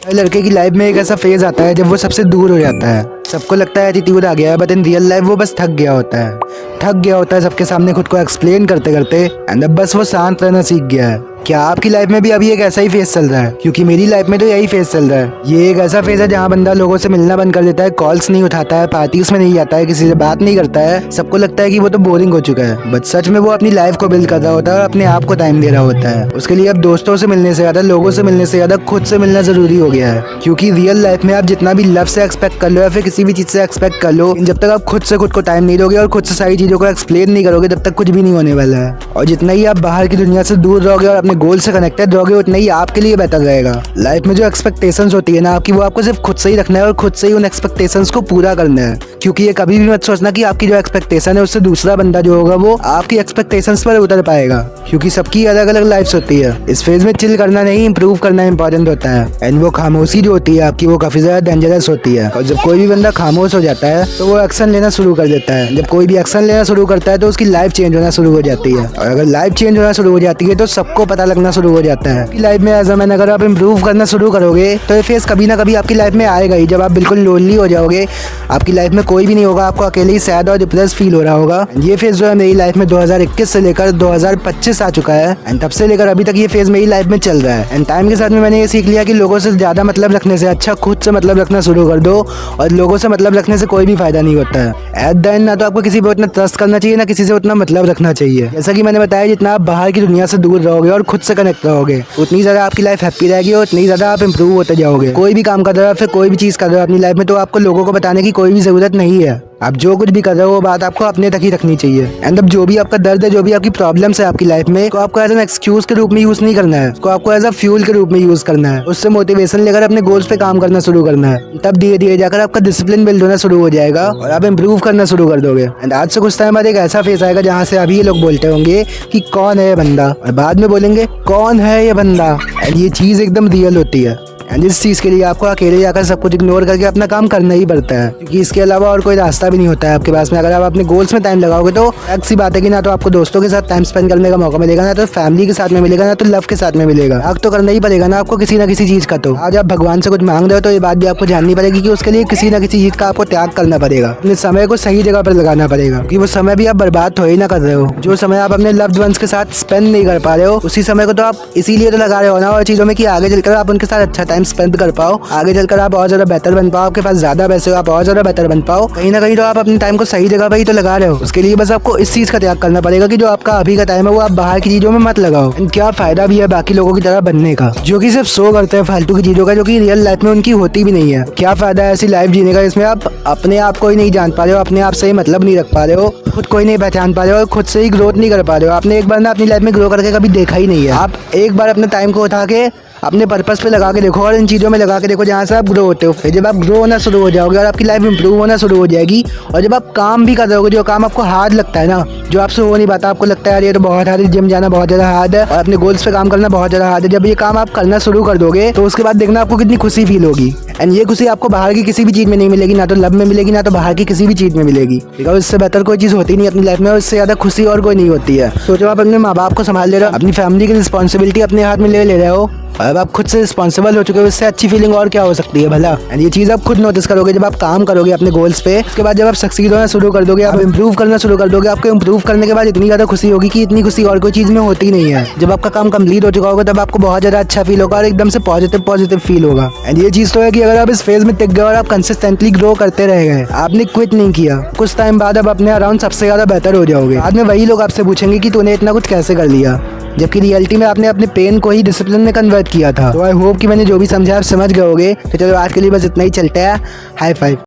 लड़के की लाइफ में एक ऐसा फेज आता है जब वो सबसे दूर हो जाता है। सबको लगता है एटीट्यूड आ गया है, बट इन रियल लाइफ वो बस थक गया होता है सबके सामने खुद को एक्सप्लेन करते करते, एंड अब बस वो शांत रहना सीख गया है। क्या आपकी लाइफ में भी अभी एक ऐसा ही फेज चल रहा है? क्योंकि मेरी लाइफ में तो यही फेज चल रहा है। ये एक ऐसा फेज है जहाँ बंदा लोगों से मिलना बंद कर देता है, कॉल्स नहीं उठाता है, पार्टीज में नहीं जाता है, किसी से बात नहीं करता है। सबको लगता है कि वो तो बोरिंग हो चुका है, बट सच में वो अपनी लाइफ को बिल्ड कर रहा होता है और अपने आप को टाइम दे रहा होता है। उसके लिए अब दोस्तों से मिलने से ज्यादा, लोगों से मिलने से ज्यादा खुद से मिलना जरूरी हो गया है। क्योंकि रियल लाइफ में आप जितना भी लव से एक्सपेक्ट कर लो या फिर किसी भी चीज से एक्सपेक्ट कर लो, जब तक आप खुद से खुद को टाइम नहीं दोगे और खुद से सारी चीजों को एक्सप्लेन नहीं करोगे, तब तक कुछ भी नहीं होने वाला है। और जितना ही आप बाहर की दुनिया से दूर रहोगे और अपने गोल से कनेक्टेड रहोगे, उतना ही आपके लिए बेहतर रहेगा। लाइफ में जो एक्सपेक्टेशंस होती है ना आपकी, वो आपको सिर्फ खुद से ही रखना है और खुद से ही उन एक्सपेक्टेशंस को पूरा करना है। क्योंकि ये कभी भी मत सोचना कि आपकी जो एक्सपेक्टेशन है उससे दूसरा बंदा जो होगा वो आपकी एक्सपेक्टेशंस पर उतर पाएगा, क्योंकि सबकी अलग अलग लाइफ्स होती है। इस फेज में चिल करना नहीं, इंप्रूव करना इंपॉर्टेंट होता है। एंड वो खामोशी जो होती है आपकी, वो काफी ज्यादा डेंजरस होती है। और जब कोई भी बंदा खामोश हो जाता है तो वो एक्शन लेना शुरू कर देता है। जब कोई भी एक्शन लेना शुरू करता है तो उसकी लाइफ चेंज होना शुरू हो जाती है। और अगर लाइफ चेंज होना शुरू हो जाती है तो सबको पता लगना शुरू हो जाता है कि लाइफ में एज अ मैन अगर आप इंप्रूव करना शुरू करोगे तो ये फेज कभी ना कभी आपकी लाइफ में आएगा ही। जब आप बिल्कुल लोनली हो जाओगे, आपकी लाइफ में कोई भी नहीं होगा, आपको अकेले ही सैड और डिप्रेस फील हो रहा होगा। ये फेज जो है मेरी लाइफ में 2021 से लेकर 2025 आ चुका है, एंड तब से लेकर अभी तक ये फेज मेरी लाइफ में चल रहा है। एंड टाइम के साथ में मैंने ये सीख लिया कि लोगों से ज्यादा मतलब रखने से अच्छा खुद से मतलब रखना शुरू कर दो, और लोगों से मतलब रखने से कोई भी फायदा नहीं होता है। एट द एंड ना तो आपको किसी पर उतना ट्रस्ट करना चाहिए, ना किसी से उतना मतलब रखना चाहिए। जैसा कि मैंने बताया, जितना आप बाहर की दुनिया से दूर रहोगे और खुद से कनेक्ट रहोगे, उतनी ज्यादा आपकी लाइफ हैप्पी रहेगी और उतनी ज्यादा आप इंप्रूव होते जाओगे। कोई भी काम कर रहे हो, फिर कोई भी चीज कर रहे हो अपनी लाइफ में, तो आपको लोगों को बताने की कोई भी जरूरत नहीं है। आप जो कुछ भी कर रहे हो वो बात आपको अपने तक ही रखनी चाहिए। एंड अब जो भी आपका दर्द है, जो भी आपकी प्रॉब्लम्स है आपकी लाइफ में, तो आपको एज एन एक्सक्यूज के रूप में यूज नहीं करना है, उसको आपको एज अ फ्यूल के रूप में यूज करना है। उससे मोटिवेशन लेकर अपने गोल्स पे काम करना शुरू करना है। तब धीरे धीरे जाकर आपका डिसिप्लिन बिल्ड होना शुरू हो जाएगा और आप इंप्रूव करना शुरू कर दोगे। एंड आज से कुछ टाइम बाद एक ऐसा फेज आएगा जहाँ से अभी ये लोग बोलते होंगे कि कौन है ये बंदा, और बाद में बोलेंगे कौन है ये बंदा। एंड ये चीज एकदम रियल होती है। एंड इस चीज के लिए आपको अकेले जाकर सब कुछ इग्नोर करके अपना काम करना ही पड़ता है, क्योंकि इसके अलावा और कोई रास्ता भी नहीं होता है आपके पास में। अगर आप अपने गोल्स में टाइम लगाओगे तो एक सी बात है कि ना तो आपको दोस्तों के साथ टाइम स्पेंड करने का मौका मिलेगा, ना तो फैमिली के साथ में मिलेगा, ना तो लव के साथ में मिलेगा। अब तो करना ही पड़ेगा ना आपको किसी ना किसी चीज का। तो आज आप भगवान से कुछ मांग रहे हो तो ये बात भी आपको जाननी पड़ेगी कि उसके लिए किसी ना किसी चीज का आपको त्याग करना पड़ेगा। अपने समय को सही जगह पर लगाना पड़ेगा, क्योंकि वो समय भी आप बर्बाद तो ही ना कर रहे हो। जो समय आप अपने लव्ड वंस के साथ स्पेंड नहीं कर पा रहे हो, उसी समय को तो आप इसीलिए तो लगा रहे हो ना और चीजों में कि आगे चलकर आप उनके साथ अच्छा टाइम स्पेंड कर पाओ, आगे चलकर आप और ज्यादा बेहतर बन पाओ, आपके पास ज्यादा पैसे हो, आप और ज्यादा बेहतर बन पाओ। कहीं ना कहीं तो आप अपने टाइम को सही जगह पर ही तो लगा रहे हो। उसके लिए बस आपको इस चीज का त्याग करना पड़ेगा कि जो आपका अभी का टाइम है वो आप बाहर की चीजों में मत लगाओ। क्या फायदा भी है बाकी लोगों की तरह बनने का, जो कि सिर्फ शो करते हैं फालतू की चीजों का, जो कि रियल लाइफ में उनकी होती भी नहीं है। क्या फायदा है ऐसी लाइफ जीने का जिसमें आप अपने आप को ही नहीं जान पा रहे हो, अपने आप से ही मतलब नहीं रख पा रहे हो, खुद को ही नहीं पहचान पा रहे हो और खुद से ही ग्रोथ नहीं कर पा रहे हो। आपने एक बार ना अपनी लाइफ में ग्रो करके कभी देखा ही नहीं है। आप एक बार अपने टाइम को उठा के अपने पर्पस पे लगा के देखो और इन चीज़ों में लगा के देखो जहाँ से आप ग्रो होते हो। फिर जब आप ग्रो होना शुरू हो जाओगे और आपकी लाइफ इंप्रूव होना शुरू हो जाएगी, और जब आप काम भी कर रहे होगे, जो काम आपको हार्ड लगता है ना, जो आपसे हो नहीं पाता, आपको लगता है यार ये तो बहुत हार्ड है, जिम जाना बहुत ज़्यादा हार्ड है और अपने गोल्स पे काम करना बहुत ज़्यादा हार्ड है, जब ये काम आप करना शुरू कर दोगे तो उसके बाद देखना आपको कितनी खुशी फील होगी। एंड ये खुशी आपको बाहर की किसी भी चीज़ में नहीं मिलेगी, ना तो लव में मिलेगी, ना तो बाहर की किसी भी चीज़ में मिलेगी। बिकॉज इससे बेहतर कोई चीज़ होती नहीं अपनी लाइफ में, और इससे ज़्यादा खुशी और कोई नहीं होती है। सोचो आप अपने माँ बाप को संभाल ले रहे हो, अपनी फैमिली की रिस्पॉन्सिबिलिटी अपने हाथ में ले रहे हो, अब आप खुद से रिस्पॉन्सिबल हो चुके हो। इससे अच्छी फीलिंग और क्या हो सकती है भला। एंड ये चीज़ आप खुद नोटिस करोगे जब आप काम करोगे अपने गोल्स पे। उसके बाद जब आप सक्सीड होना शुरू कर दोगे, आप इंप्रूव करना शुरू कर दोगे, आपको इंप्रूव करने के बाद इतनी ज़्यादा खुशी होगी कि इतनी खुशी और कोई चीज़ में होती नहीं है। जब आपका काम कंप्लीट हो चुका होगा तब आपको बहुत ज़्यादा अच्छा फील होगा और एकदम से पॉजिटिव फील होगा। एंड ये चीज़ तो है कि अगर आप इस फेज में टिक गए और आप कंसिस्टेंटली ग्रो करते रह गए, आपने क्विट नहीं किया, कुछ टाइम बाद आप अपने अराउंड सबसे ज़्यादा बेहतर हो जाओगे। बाद में वही लोग आपसे पूछेंगे कि तूने इतना कुछ कैसे कर लिया, जबकि रियलिटी में आपने अपने पेन को ही डिसिप्लिन में कन्वर्ट किया था। तो आई होप कि मैंने जो भी समझा आप समझ गए होगे। तो चलो आज के लिए बस इतना ही, चलता है। High five.